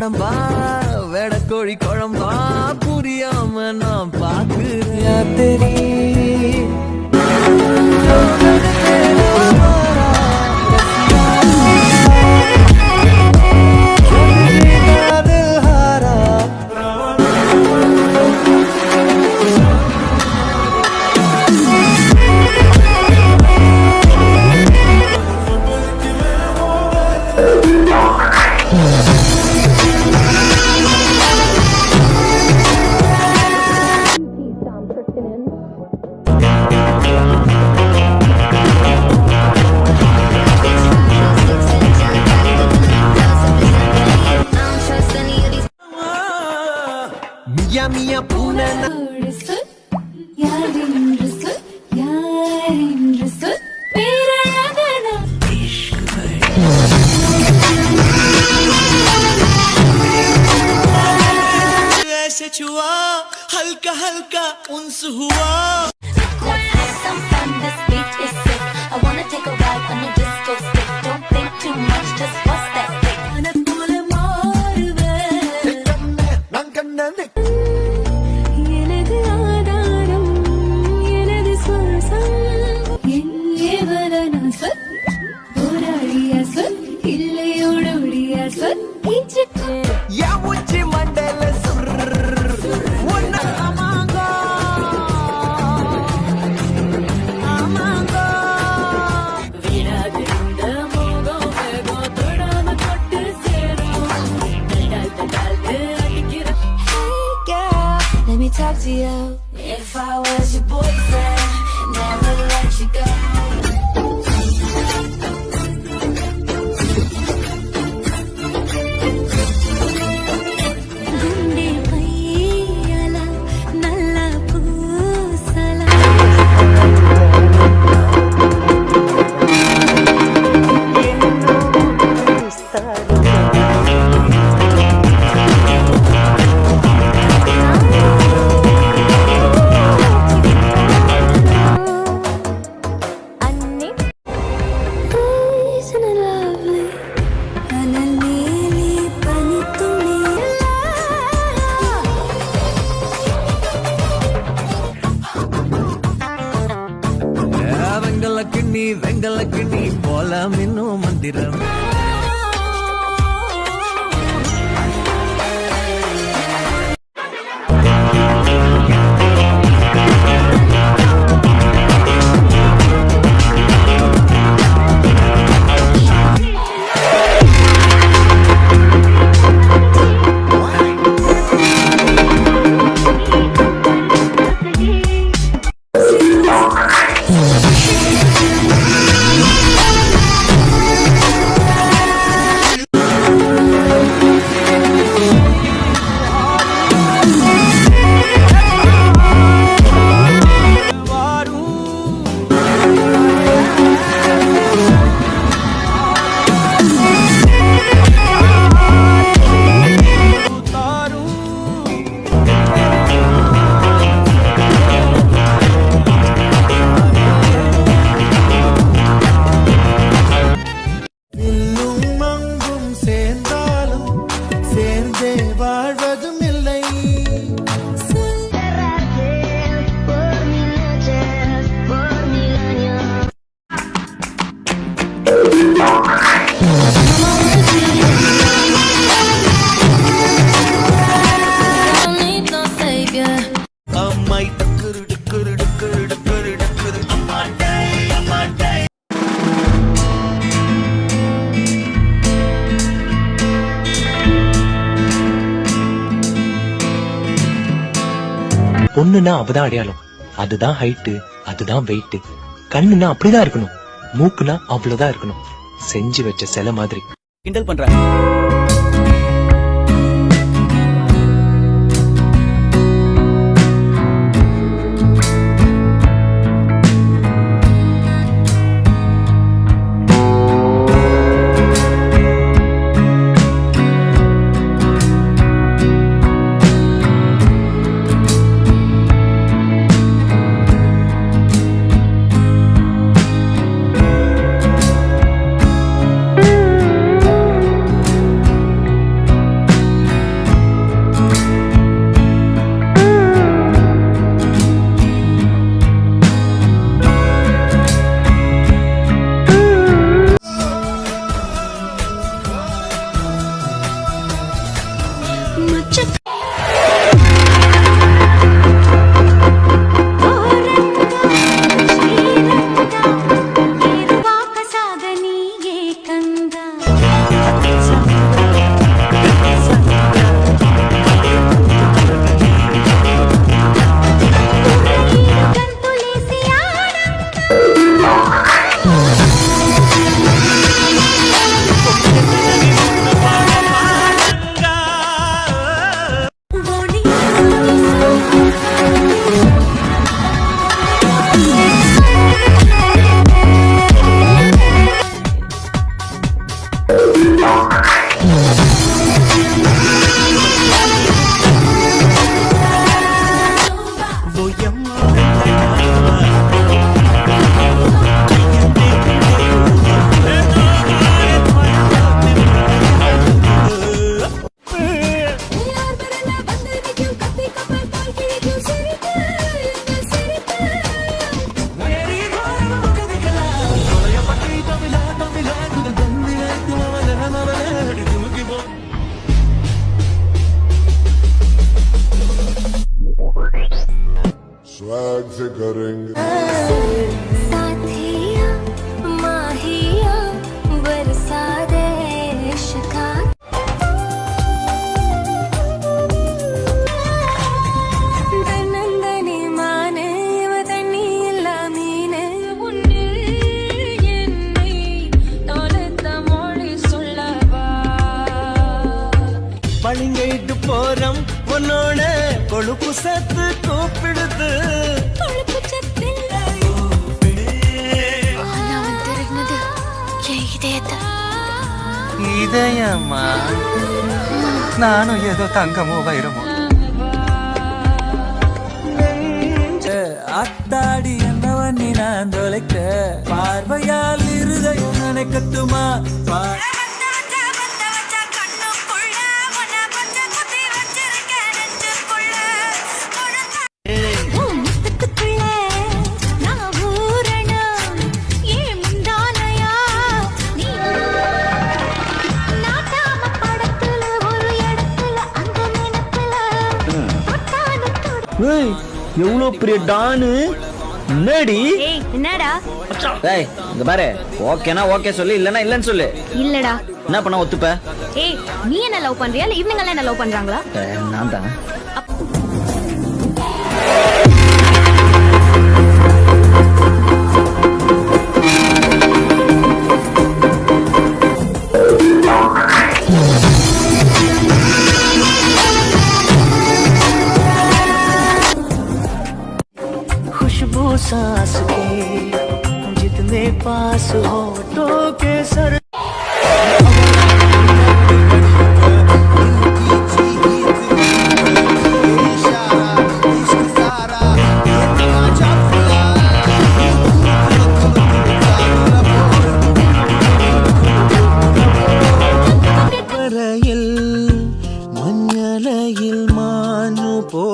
கடம்பா வெடக்கோழி குழம்பா புரியாம நான் பாக்குறேன் மியா பூனை हल्का हल्का उन्स हुआ talk to you. If I was your boyfriend, never let you go. Gunde paiyala nalla poosala வெங்கல கிண்ணி போலாம் இன்னும் மந்திரம் பொண்ணுன்னா அவதான் அடையாளம், அதுதான் ஹைட்டு, அதுதான் வெயிட். கண்ணுன்னா அப்படிதான் இருக்கணும், மூக்குனா அவ்வளவுதான் இருக்கணும், செஞ்சு வச்ச சிலை மாதிரி. கிண்டல் பண்றாங்க. स्वैग से करेंगे साथिया माहिया बरसा दे इश्का தன்னந்தனி மானே தண்ணி இல்லா மீனே உன்னில் என்னை தொலைத்த மொழி சொல்லவா பளிங்கைட்டு போறோம் உன்னோட கொழுப்பு சத்து கூப்பிடுது கொழுப்பு சத்தில் நான் திருடினது என் இதயத்தை இதயம்மா நானும் ஏதோ தங்கமோ வைரமோ அத்தாடி என்னவன் நீ நான் தொலைக்க பார்வையால் இருதயம் நினைக்கட்டுமா எவ்வளவு பெரிய டானு என்னடி ஏய் என்னடா ஏய் இங்க பாரு ஓகேனா ஓகே சொல்லு இல்லனா இல்லன்னு சொல்லு இல்லடா என்ன பண்ண ஒத்துப்ப ஏய் நீ என்ன லவ் பண்றியா இல்ல இவங்க எல்லாம் என்ன லவ் பண்றாங்களா நான் தான் खुशबू सांस के जितने पास हो तो के सर மஞ்சளையில் மானு போ